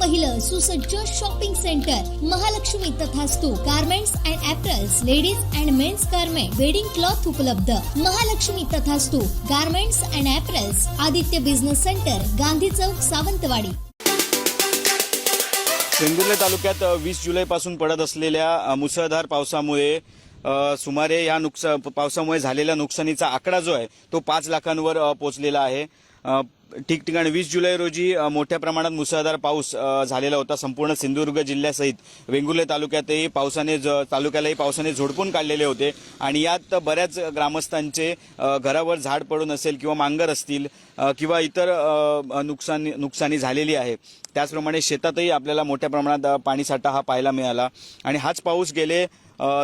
पहिलं सुसज्ज shopping centre Mahalaxmi Tathastu garments and apparels, ladies and men's garment, wedding cloth उपलब्ध. Mahalaxmi Tathastu garments and apparels, Aditya business centre, Gandhi Chowk, Sawantwadi. Vengurle तालुक्यात 20 जुलैपासून पडत असलेल्या मुसळधार पावसामुळे सुमारे या पावसामुळे झालेल्या नुकसानीचा आकडा जो आहे तो 5 लाखांवर पोहोचलेला आहे. ठिकठिकाणी 20 जुलै रोजी मोठ्या प्रमाणात मुसळधार पाऊस झालेला होता. संपूर्ण सिंधुदुर्ग जिल्ह्यासहित वेंगुर्ले तालुक्यालाही पावसाने झोडपून काढलेले होते आणि यात बऱ्याच ग्रामस्थांचे घरावर झाड पडून असेल किंवा मांगर असतील किंवा इतर नुकसानी झालेली आहे. त्याचप्रमाणे शेतातही आपल्याला मोठ्या प्रमाणात पाणीसाठा हा पाहायला मिळाला आणि हाच पाऊस गेले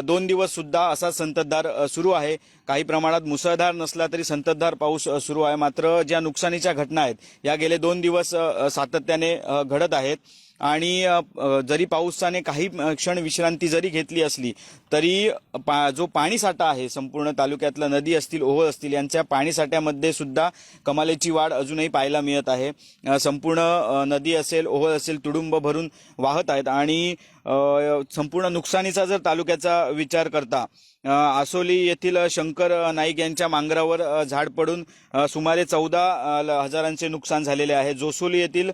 2 दिवस सुद्धा असा संततधार सुरू आहे. काही प्रमाणात मुसळधार नसला तरी संततधार पाऊस सुरू आहे. मात्र ज्या नुकसानीच्या घटना आहेत या गेले 2 दिवस सातत्याने घडत आहेत आणि जरी पावसाने काही क्षण विश्रांती जरी घेतली असली तरी जो पाणीसाठा आहे संपूर्ण तालुक्यातला नदी असतील ओहोळ असतील यांच्या पाणीसाठ्यामध्ये सुद्धा कमालीची वाढ अजूनही पाहायला मिळत आहे. संपूर्ण नदी असेल ओहोळ असेल तुडुंब भरून वाहत आहेत आणि संपूर्ण नुकसानीचा जर तालुक्याचा विचार करता आसोली येथील शंकर नाईक यांच्या मांगरावर झाड पडून सुमारे 14,000चे नुकसान झालेले आहे. जोसोली येथील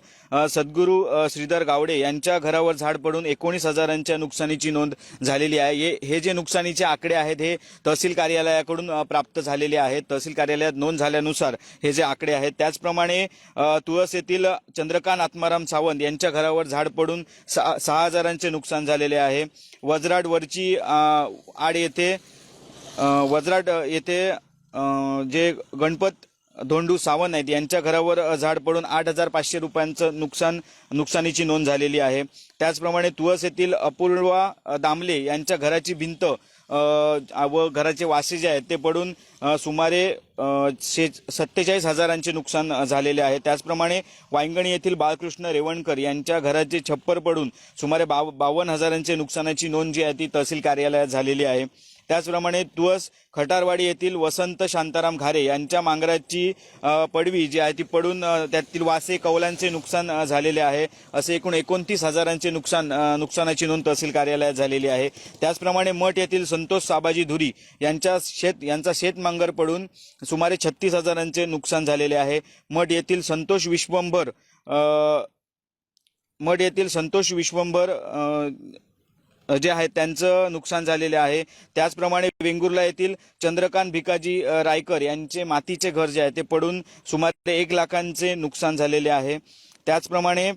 सद्गुरू श्रीधर गावडे यांच्या घरावर झाड पडून 19,000च्या नुकसानीची नोंद झालेली आहे. हे जे नुकसानीचे आकडे आहेत हे तहसील कार्यालयाकडून प्राप्त झालेले आहेत. तहसील कार्यालयात नोंद झाल्यानुसार हे जे आकडे आहेत त्याचप्रमाणे तुळस येथील चंद्रकांत आत्माराम सावंत यांच्या घरावर झाड पडून 6,000चे नुकसान झालेले आहे. वजराड वरची आड येथे जे गणपत धोंडू सावंत आहेत यांच्या घरावर झाड पडून 8,500 रुपयांचं नुकसानीची नोंद झालेली आहे. त्याचप्रमाणे तुळस येथील अपूर्वा दामले यांच्या घराची भिंत व घराचे वासे जे आहेत ते पडून सुमारे 47,000चे नुकसान झालेले आहे. त्याचप्रमाणे वांगणी येथील बाळकृष्ण रेवणकर यांच्या घराचे छप्पर पडून सुमारे 52,000चे नुकसानाची नोंद जी आहे ती तहसील कार्यालयात झालेली आहे. त्याचप्रमाणे तुळस खटारवाडी येथील वसंत शांताराम घारे यांच्या मांगराची पडवी जी आहे ती पडून त्यातील वासे कौलांचे नुकसान झालेले आहे. असे एकूण 29,000चे नुकसानाची नोंद तहसील कार्यालयात झालेली आहे. त्याचप्रमाणे मठ येथील संतोष साबाजी धुरी यांचा शेत मांगर पडून सुमारे 36,000चे नुकसान झालेले आहे. मठ येथील संतोष विश्वंभर जे आहेत त्यांचं नुकसान झालेले आहे. त्याचप्रमाणे वेंगुर्ला येथील चंद्रकांत भिकाजी रायकर यांचे मातीचे घर जे आहे ते पडून सुमारे 1 लाखांचे नुकसान झालेले आहे. त्याचप्रमाणे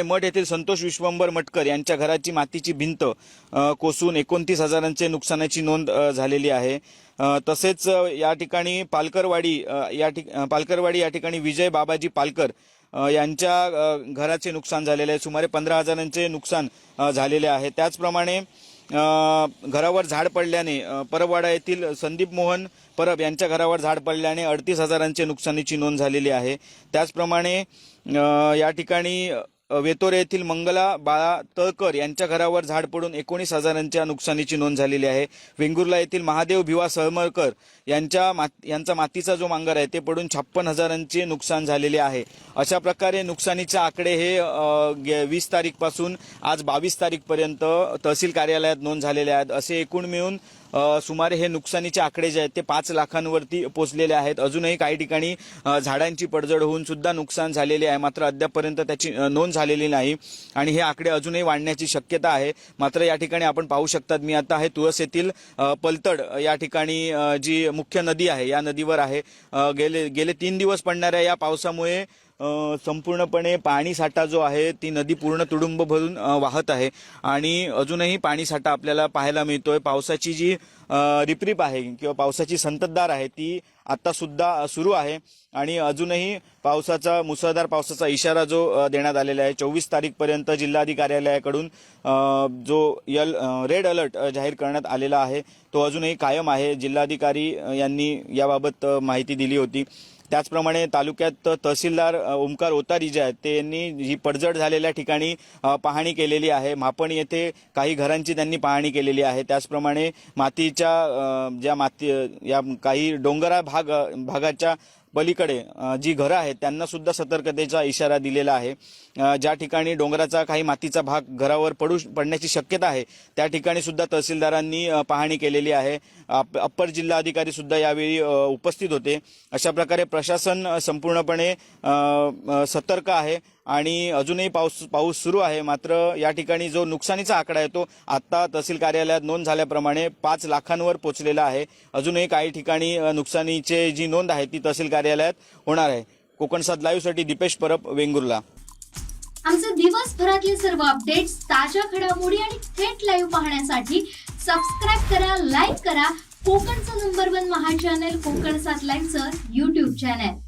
मठ येथील संतोष विश्वंभर मटकर यांच्या घराची मातीची भिंत कोसळून 29,000चे नुकसानाची नोंद झालेली आहे. तसेच या ठिकाणी पालकरवाडी या ठिकाणी विजय बाबाजी पालकर यांच्या घराचे नुकसान झालेले आहे. सुमारे 15,000चे नुकसान झालेले आहे. त्याचप्रमाणे घरावर झाड पडल्याने परबवाडा येथील संदीप मोहन परब यांच्या घरावर झाड पडल्याने 38,000चे नुकसानीची नोंद झालेली आहे. त्याचप्रमाणे या ठिकाणी वेतोरे येथील मंगला बाळा तळकर यांच्या घरावर झाड पडून 19,000च्या नुकसानीची नोंद झालेली आहे. वेंगुर्ला येथील महादेव भिवा सळमळकर यांचा मातीचा जो मांगर आहे ते पडून 56,000चे नुकसान झालेले आहे. अशा प्रकारे नुकसानीचे आकडे हे 20 तारीखपासून आज 22 तारीखपर्यंत तहसील कार्यालयात नोंद झालेले आहेत. असे एकूण मिळून सुमारे हे नुकसानीचे आकडे जे आहेत ते 5 लाखांवरती पोहोचलेले आहेत. अजूनही काही ठिकाणी झाडांची पडझड होऊन सुद्धा नुकसान झालेले आहे. मात्र अद्यापपर्यंत त्याची नोंद झालेली नाही आणि हे आकडे अजूनही वाढण्याची शक्यता आहे. मात्र या ठिकाणी आपण पाहू शकतात मी आता आहे तुळस येथील पलतड या ठिकाणी जी मुख्य नदी आहे या नदीवर आहे. गेले 3 दिवस पडणाऱ्या या पावसामुळे संपूर्णपणे पाणीसाठा जो आहे ती नदी पूर्ण तुडुंब भरून वाहत आहे आणि अजूनही पाणीसाठा आपल्याला पाहायला मिळतोय. पावसाची जी रिपरिप आहे किंवा पावसाची संततधार आहे ती आता सुद्धा सुरू आहे आणि अजूनही मुसळधार पावसाचा इशारा जो देण्यात आलेला आहे 24 तारीखपर्यंत जिल्हाधिकारी कार्यालयाकडून जो रेड अलर्ट जाहीर करण्यात आलेला आहे तो अजूनही कायम आहे. जिल्हाधिकारी यांनी याबाबत माहिती दिली होती. त्याचप्रमाणे तालुक्यात तहसीलदार ओमकार ओतारी जे आहेत त्यांनी ही पडझड झालेल्या ठिकाणी पाहणी केलेली आहे. मापण येथे काही घरांची त्यांनी पाहणी केलेली आहे. त्याचप्रमाणे मातीच्या काही डोंगरा भागाच्या पलीकडे जी घरं आहेत त्यांना सुद्धा सतर्कतेचा इशारा दिलेला आहे। ज्या ठिकाणी डोंगराचा काही मातीचा भाग घरावर पडण्याची शक्यता आहे त्या ठिकाणी सुद्धा तहसीलदारांनी पाहणी केलेली आहे। अप्पर जिल्हा अधिकारी सुद्धा यावेळी उपस्थित होते। अशा प्रकारे प्रशासन संपूर्णपणे सतर्क आहे आणि अजूनही पाऊस सुरू आहे। मात्र या ठिकाणी जो नुकसानीचा आकडा आहे तो आता तहसील कार्यालयात नोंद झाल्याप्रमाणे 5 लाखांवर पोहोचलेला आहे। अजूनही काही ठिकाणी नुकसानीची जी नोंद आहे ती तहसील कार्यालयात होणार आहे। कोकण 7 लाईव्ह साठी दीपेश परब, वेंगुर्ला। आमचे दिवसभरातले सर्व अपडेट्स, ताज्या घडामोडी आणि थेट लाईव्ह पाहण्यासाठी सबस्क्राईब करा, लाईक करा कोकणचं नंबर 1 महा चॅनल कोकण 7 लाईव्हचं YouTube चॅनल।